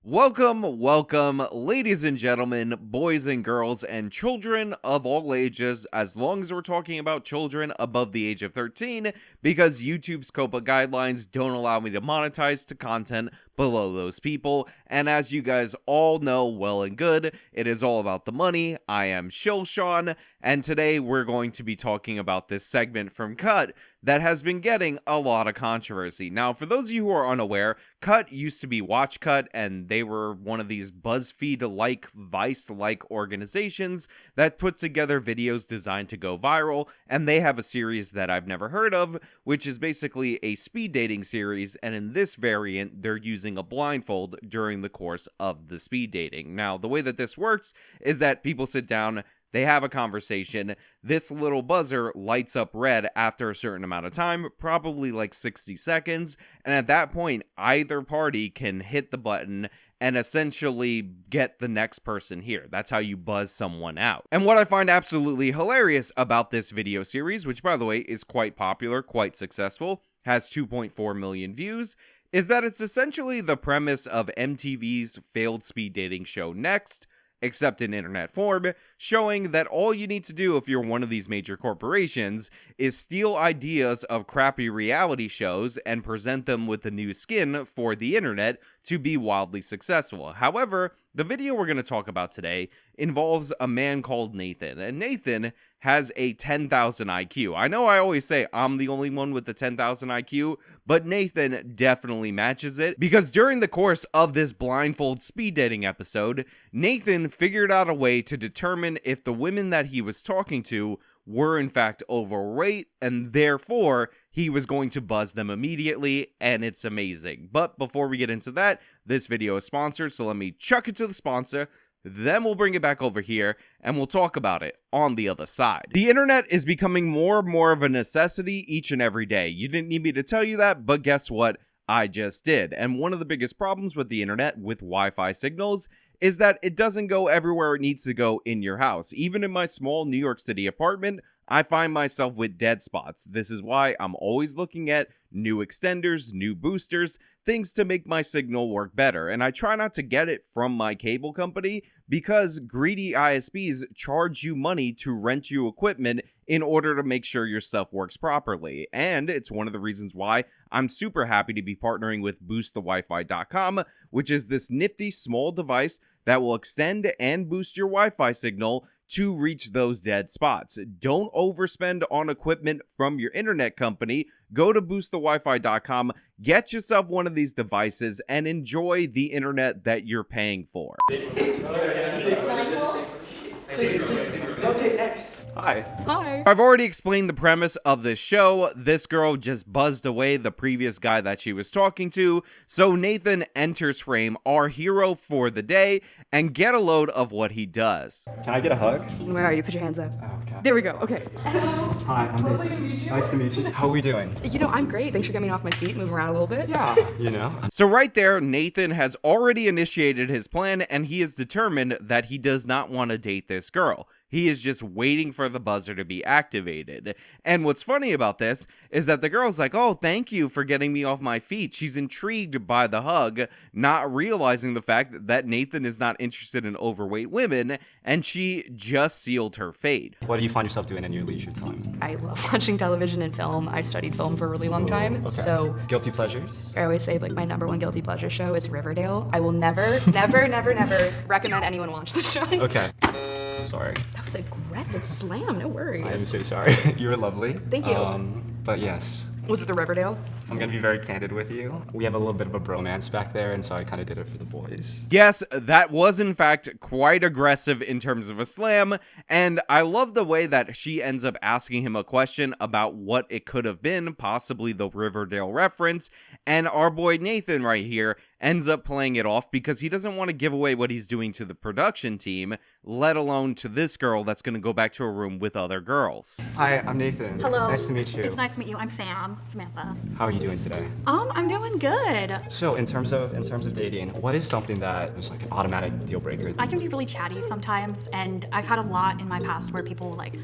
Welcome, ladies and gentlemen, boys and girls, and children of all ages, as long as we're talking about children above the age of 13, because YouTube's COPPA guidelines don't allow me to monetize to content below those people, and as you guys all know well and good, it is all about the money. I am Shilshawn, and today we're going to be talking about this segment from Cut that has been getting a lot of controversy. Now, for those of you who are unaware, Cut used to be Watch Cut, and they were one of these BuzzFeed-like, Vice-like organizations that put together videos designed to go viral, and they have a series that I've never heard of, which is basically a speed dating series, and in this variant, they're using a blindfold during the course of the speed dating. Now, the way that this works is that people sit down, they have a conversation, this little buzzer lights up red after a certain amount of time, probably like 60 seconds, and at that point, either party can hit the button and essentially get the next person here. That's how you buzz someone out. And what I find absolutely hilarious about this video series, which by the way is quite popular, quite successful, has 2.4 million views, is that it's essentially the premise of MTV's failed speed dating show Next, except in internet form, showing that all you need to do if you're one of these major corporations is steal ideas of crappy reality shows and present them with a new skin for the internet to be wildly successful. However, the video we're going to talk about today involves a man called Nathan, and Nathan has a 10,000 IQ. I know I always say I'm the only one with the 10,000 IQ, but Nathan definitely matches it, because during the course of this blindfold speed dating episode, Nathan figured out a way to determine if the women that he was talking to were in fact overweight, and therefore he was going to buzz them immediately, and it's amazing. But before we get into that, this video is sponsored, so let me chuck it to the sponsor. Then we'll bring it back over here, and we'll talk about it on the other side. The internet is becoming more and more of a necessity each and every day. You didn't need me to tell you that, but guess what? I just did. And one of the biggest problems with the internet, with Wi-Fi signals, is that it doesn't go everywhere it needs to go in your house. Even in my small New York City apartment, I find myself with dead spots. This is why I'm always looking at new extenders, new boosters, things to make my signal work better. And I try not to get it from my cable company because greedy ISPs charge you money to rent you equipment in order to make sure your stuff works properly. And it's one of the reasons why I'm super happy to be partnering with BoostTheWiFi.com, which is this nifty small device that will extend and boost your Wi-Fi signal to reach those dead spots. Don't overspend on equipment from your internet company. Go to BoostTheWiFi.com, get yourself one of these devices, and enjoy the internet that you're paying for. Rotate next. Hi. I've already explained the premise of this show. This girl just buzzed away the previous guy that she was talking to, so Nathan enters frame, our hero for the day, and get a load of what he does. Can I get a hug? Where are you? Put your hands up. Oh, okay. There we go. Okay. Hi, I'm Nathan. Nice to meet you. How are we doing? You know, I'm great. Thanks for getting me off my feet, moving around a little bit. Yeah, you know. So right there, Nathan has already initiated his plan, and he is determined that he does not want to date this girl. He is just waiting for the buzzer to be activated. And what's funny about this is that the girl's like, oh, thank you for getting me off my feet. She's intrigued by the hug, not realizing the fact that Nathan is not interested in overweight women, and she just sealed her fate. What do you find yourself doing in your leisure time? I love watching television and film. I studied film for a really long time. Okay. So Guilty pleasures? I always say like my #1 guilty pleasure show is Riverdale. I will never, never, never, never recommend anyone watch the show. Okay. Sorry. That was aggressive slam. No worries. I am so sorry. You were lovely. Thank you. But yes. Was it the Riverdale? I'm gonna be very candid with you. We have a little bit of a bromance back there, and so I kind of did it for the boys. Yes, that was in fact quite aggressive in terms of a slam, and I love the way that she ends up asking him a question about what it could have been, possibly the Riverdale reference, and our boy Nathan right here ends up playing it off because he doesn't want to give away what he's doing to the production team, let alone to this girl that's going to go back to a room with other girls. Hi, I'm Nathan. Hello. It's nice to meet you. It's nice to meet you. I'm Sam, Samantha. How are you doing today? I'm doing good. So in terms of dating, what is something that is like an automatic deal breaker? I can be really chatty sometimes, and I've had a lot in my past where people will like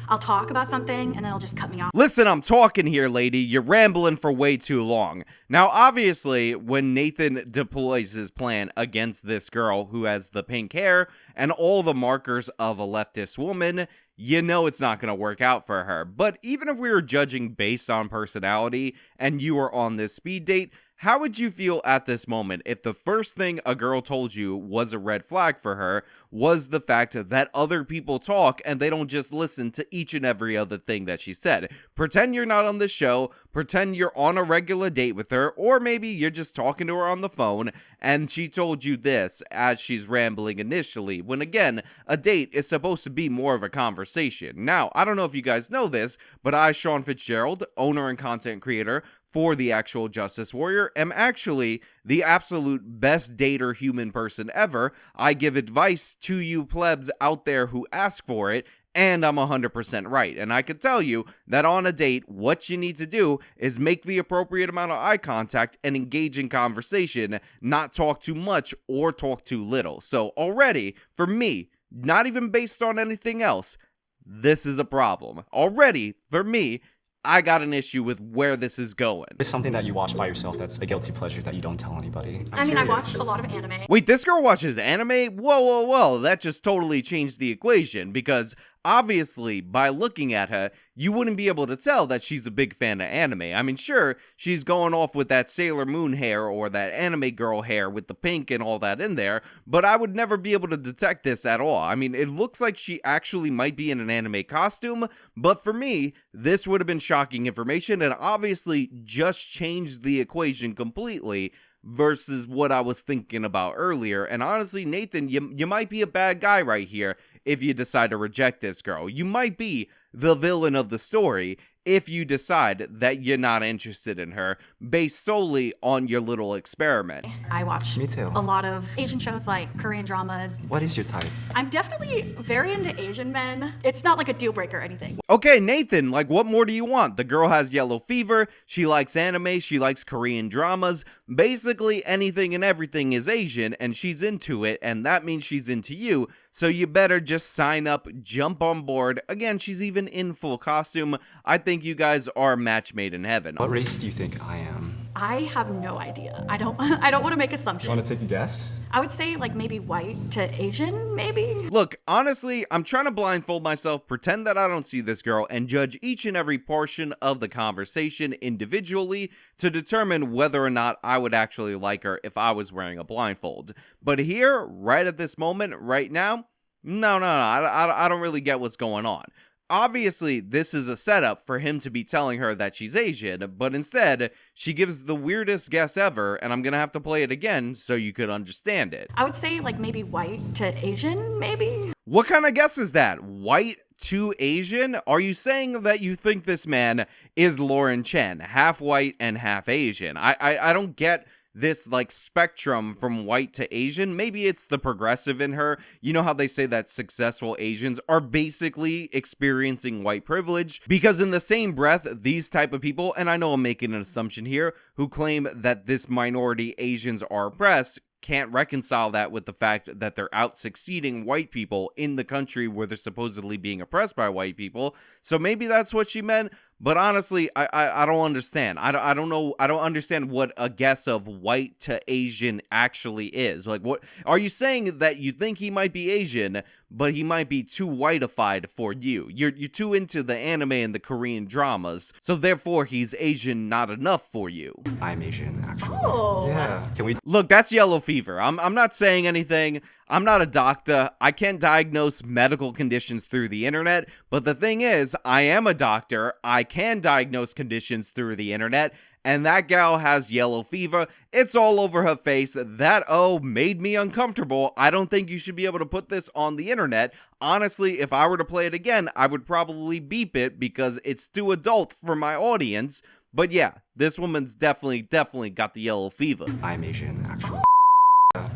I'll talk about something and then it'll just cut me off. Listen, I'm talking here, lady. You're rambling for way too long. Now, obviously, when Nathan deploys his plan against this girl who has the pink hair and all the markers of a leftist woman, you know it's not going to work out for her. But even if we were judging based on personality and you were on this speed date, how would you feel at this moment if the first thing a girl told you was a red flag for her was the fact that other people talk and they don't just listen to each and every other thing that she said? Pretend you're not on the show, pretend you're on a regular date with her, or maybe you're just talking to her on the phone and she told you this as she's rambling initially, when again, a date is supposed to be more of a conversation. Now, I don't know if you guys know this, but I, Sean Fitzgerald, owner and content creator for the actual Justice Warrior, am actually the absolute best dater human person ever. I give advice to you plebs out there who ask for it, and I'm 100% right. And I can tell you that on a date, what you need to do is make the appropriate amount of eye contact and engage in conversation, not talk too much or talk too little. So already, for me, not even based on anything else, this is a problem. Already, for me, I got an issue with where this is going. It's something that you watch by yourself that's a guilty pleasure that you don't tell anybody. I mean, I watch a lot of anime. Wait, this girl watches anime? Whoa, that just totally changed the equation, because obviously, by looking at her, you wouldn't be able to tell that she's a big fan of anime. I mean, sure, she's going off with that Sailor Moon hair or that anime girl hair with the pink and all that in there, but I would never be able to detect this at all. I mean, it looks like she actually might be in an anime costume, but for me, this would have been shocking information and obviously just changed the equation completely versus what I was thinking about earlier. And honestly, Nathan, you might be a bad guy right here if you decide to reject this girl. You might be the villain of the story if you decide that you're not interested in her based solely on your little experiment. I watch Me too. a lot of Asian shows like Korean dramas. What is your type? I'm definitely very into Asian men. It's not like a deal breaker or anything. Okay, Nathan, like, what more do you want? The girl has yellow fever, she likes anime, she likes Korean dramas, basically anything and everything is Asian, and she's into it, and that means she's into you, so you better just sign up, jump on board. Again, she's even in full costume. I think you guys are a match made in heaven. What race do you think I am? I have no idea. I don't want to make assumptions. You want to take a guess? I would say like maybe white to Asian, maybe. Look, honestly, I'm trying to blindfold myself, pretend that I don't see this girl, and judge each and every portion of the conversation individually to determine whether or not I would actually like her if I was wearing a blindfold. But here, right at this moment, right now, no, I don't really get what's going on. Obviously, this is a setup for him to be telling her that she's Asian, but instead, she gives the weirdest guess ever, and I'm gonna have to play it again so you could understand it. I would say like maybe white to Asian, maybe. What kind of guess is that? White to Asian? Are you saying that you think this man is Lauren Chen, half white and half Asian? I don't get this like spectrum from white to Asian. Maybe it's the progressive in her. You know how they say that successful Asians are basically experiencing white privilege? Because in the same breath, these type of people, and I know I'm making an assumption here, who claim that this minority Asians are oppressed, can't reconcile that with the fact that they're out succeeding white people in the country where they're supposedly being oppressed by white people. So maybe that's what she meant. But honestly, I don't understand. I don't know. I don't understand what a guess of white to Asian actually is. Like, what are you saying, that you think he might be Asian, but he might be too whiteified for you? You're too into the anime and the Korean dramas, so therefore he's Asian not enough for you. I'm Asian, actually. Oh. Yeah. Can we? Look, that's yellow fever. I'm not saying anything. I'm not a doctor. I can't diagnose medical conditions through the internet, but the thing is, I am a doctor. I can diagnose conditions through the internet, and that gal has yellow fever. It's all over her face. That made me uncomfortable. I don't think you should be able to put this on the internet. Honestly, if I were to play it again, I would probably beep it because it's too adult for my audience. But yeah, this woman's definitely got the yellow fever. I'm Asian, actually.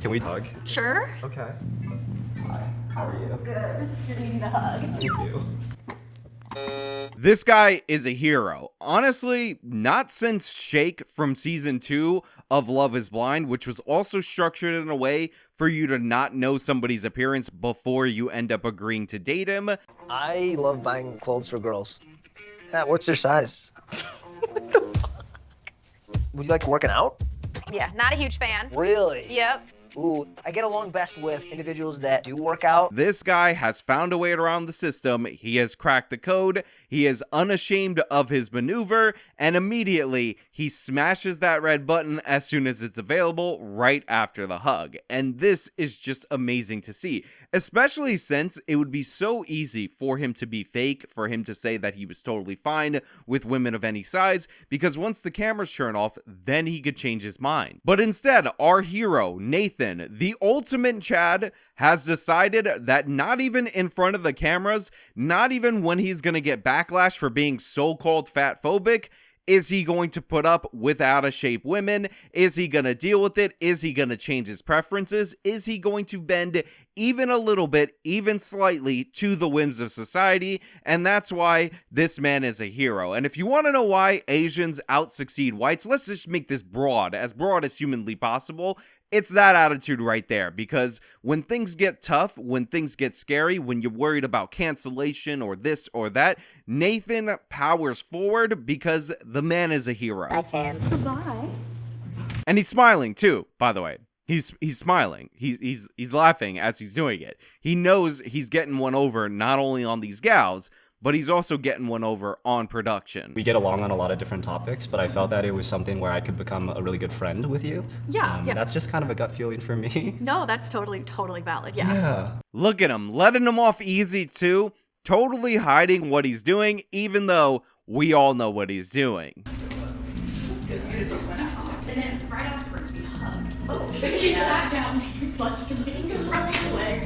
Can we hug? Sure. Okay. Hi. How are you? Good. You're needing a hug. Thank you. This guy is a hero. Honestly, not since Shake from season 2 of Love is Blind, which was also structured in a way for you to not know somebody's appearance before you end up agreeing to date him. I love buying clothes for girls. Yeah, what's your size? Would you like working out? Yeah, not a huge fan. Really? Yep. Ooh, I get along best with individuals that do work out. This guy has found a way around the system. He has cracked the code. He is unashamed of his maneuver, and immediately he smashes that red button as soon as it's available right after the hug. And this is just amazing to see, especially since it would be so easy for him to be fake, for him to say that he was totally fine with women of any size, because once the cameras turn off, then he could change his mind. But instead, our hero, Nathan, the ultimate Chad, has decided that not even in front of the cameras, not even when he's gonna get backlash for being so-called fatphobic, is he going to put up with out-of-shape women? Is he gonna deal with it? Is he gonna change his preferences? Is he going to bend even a little bit, even slightly, to the whims of society? And that's why this man is a hero. And if you want to know why Asians out-succeed whites, let's just make this broad as humanly possible. It's that attitude right there, because when things get tough, when things get scary, when you're worried about cancellation or this or that, Nathan powers forward because the man is a hero. Bye, Sam. Goodbye. And he's smiling too, by the way. He's smiling. He's laughing as he's doing it. He knows he's getting one over not only on these gals, but he's also getting one over on production. We get along on a lot of different topics, but I felt that it was something where I could become a really good friend with you. Yeah, yeah. That's just kind of a gut feeling for me. No, that's totally valid. Yeah. Yeah. Look at him, letting him off easy too, totally hiding what he's doing, even though we all know what he's doing.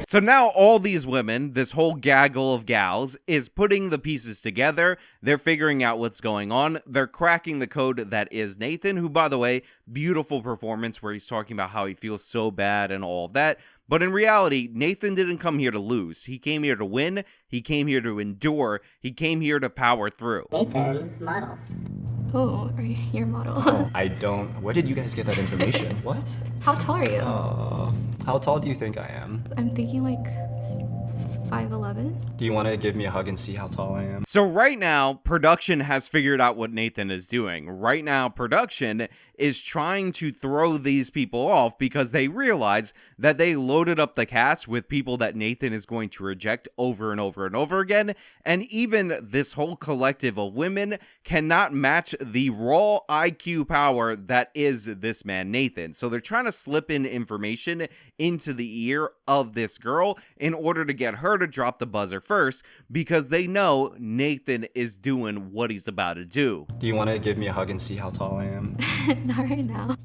So now all these women, this whole gaggle of gals, is putting the pieces together. They're figuring out what's going on. They're cracking the code that is Nathan, who, by the way, beautiful performance where he's talking about how he feels so bad and all of that. But in reality, Nathan didn't come here to lose. He came here to win. He came here to endure. He came here to power through. Nathan, models. Oh, are you your model? Oh, I don't. Where did you guys get that information? What? How tall are you? How tall do you think I am? I'm thinking like 5'11". Do you want to give me a hug and see how tall I am? So right now, production has figured out what Nathan is doing. Right now, production is trying to throw these people off because they realize that they loaded up the cast with people that Nathan is going to reject over and over and over again. And even this whole collective of women cannot match the raw IQ power that is this man, Nathan. So they're trying to slip in information into the ear of this girl in order to get her to drop the buzzer first, because they know Nathan is doing what he's about to do. Do you want to give me a hug and see how tall I am? Not right now.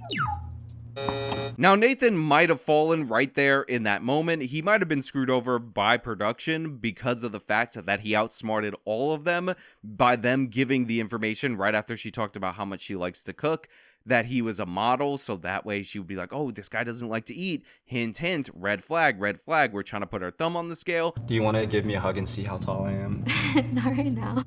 Now, Nathan might have fallen right there in that moment. He might have been screwed over by production because of the fact that he outsmarted all of them by them giving the information right after she talked about how much she likes to cook, that he was a model, so that way she would be like, oh, this guy doesn't like to eat. Hint, hint, red flag, we're trying to put our thumb on the scale. Do you want to give me a hug and see how tall I am? Not right now.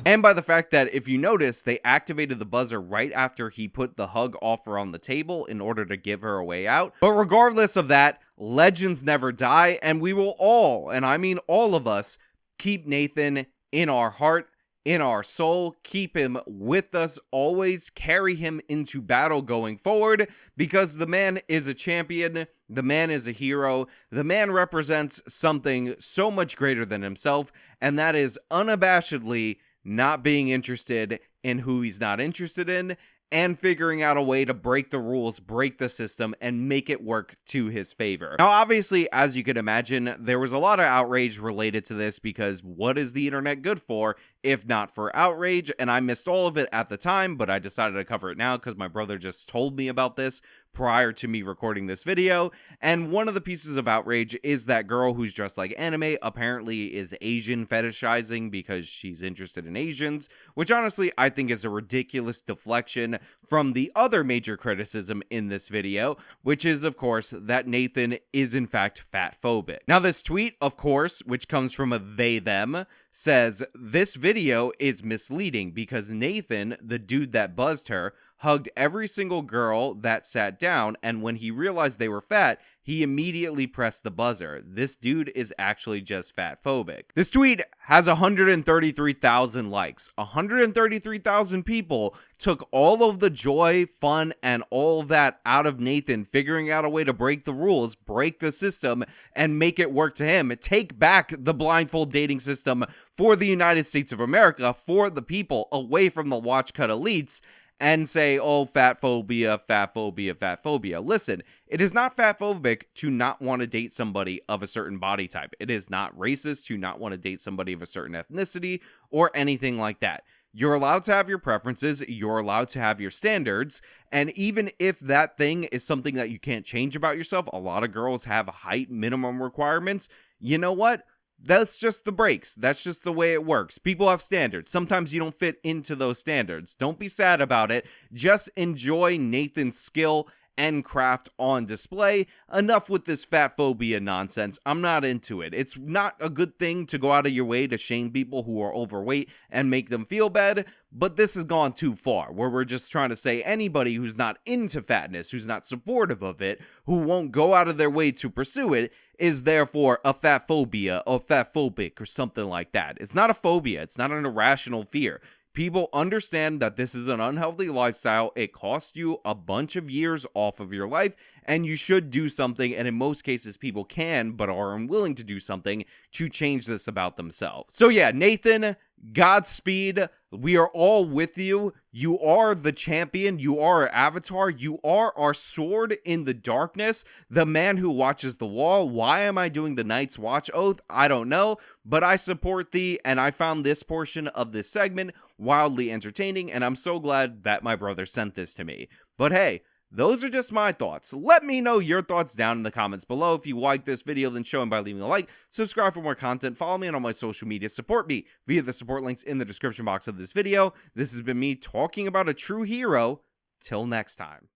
And by the fact that, if you notice, they activated the buzzer right after he put the hug offer on the table in order to give her a way out. But regardless of that, legends never die, and we will all, and I mean all of us, keep Nathan in our heart, in our soul, keep him with us, always carry him into battle going forward, because the man is a champion, the man is a hero, the man represents something so much greater than himself, and that is unabashedly not being interested in who he's not interested in, and figuring out a way to break the rules, break the system, and make it work to his favor. Now, obviously, as you could imagine, there was a lot of outrage related to this, because what is the internet good for if not for outrage? And I missed all of it at the time, but I decided to cover it now because my brother just told me about this prior to me recording this video. And one of the pieces of outrage is that girl who's dressed like anime apparently is Asian fetishizing because she's interested in Asians, which honestly I think is a ridiculous deflection from the other major criticism in this video, which is of course that Nathan is in fact fatphobic. Now this tweet, of course, which comes from a they them, says, this video is misleading because Nathan, the dude that buzzed her, hugged every single girl that sat down, and when he realized they were fat, he immediately pressed the buzzer. This dude is actually just fatphobic. This tweet has 133,000 likes. 133,000 people took all of the joy, fun, and all of that out of Nathan figuring out a way to break the rules, break the system, and make it work to him. Take back the blindfold dating system for the United States of America, for the people, away from the watch cut elites, and say, oh, fatphobia, fatphobia, fatphobia. Listen, it is not fatphobic to not want to date somebody of a certain body type. It is not racist to not want to date somebody of a certain ethnicity or anything like that. You're allowed to have your preferences, you're allowed to have your standards, and even if that thing is something that you can't change about yourself, a lot of girls have height minimum requirements, you know what? That's just the breaks. That's just the way it works. People have standards. Sometimes you don't fit into those standards. Don't be sad about it. Just enjoy Nathan's skill and craft on display. Enough with this fatphobia nonsense. I'm not into it. It's not a good thing to go out of your way to shame people who are overweight and make them feel bad, but this has gone too far, where we're just trying to say anybody who's not into fatness, who's not supportive of it, who won't go out of their way to pursue it, is therefore a fatphobia or fatphobic or something like that. It's not a phobia. It's not an irrational fear. People understand that this is an unhealthy lifestyle. It costs you a bunch of years off of your life, and you should do something. And in most cases, people can, but are unwilling to do something to change this about themselves. So yeah, Nathan, Godspeed. We are all with you. You are the champion. You are our avatar. You are our sword in the darkness. The man who watches the wall. Why am I doing the Night's Watch oath? I don't know, but I support thee, and I found this portion of this segment wildly entertaining, and I'm so glad that my brother sent this to me. But hey, those are just my thoughts. Let me know your thoughts down in the comments below. If you like this video, then show them by leaving a like, subscribe for more content, follow me on all my social media, support me via the support links in the description box of this video. This has been me talking about a true hero. Till next time.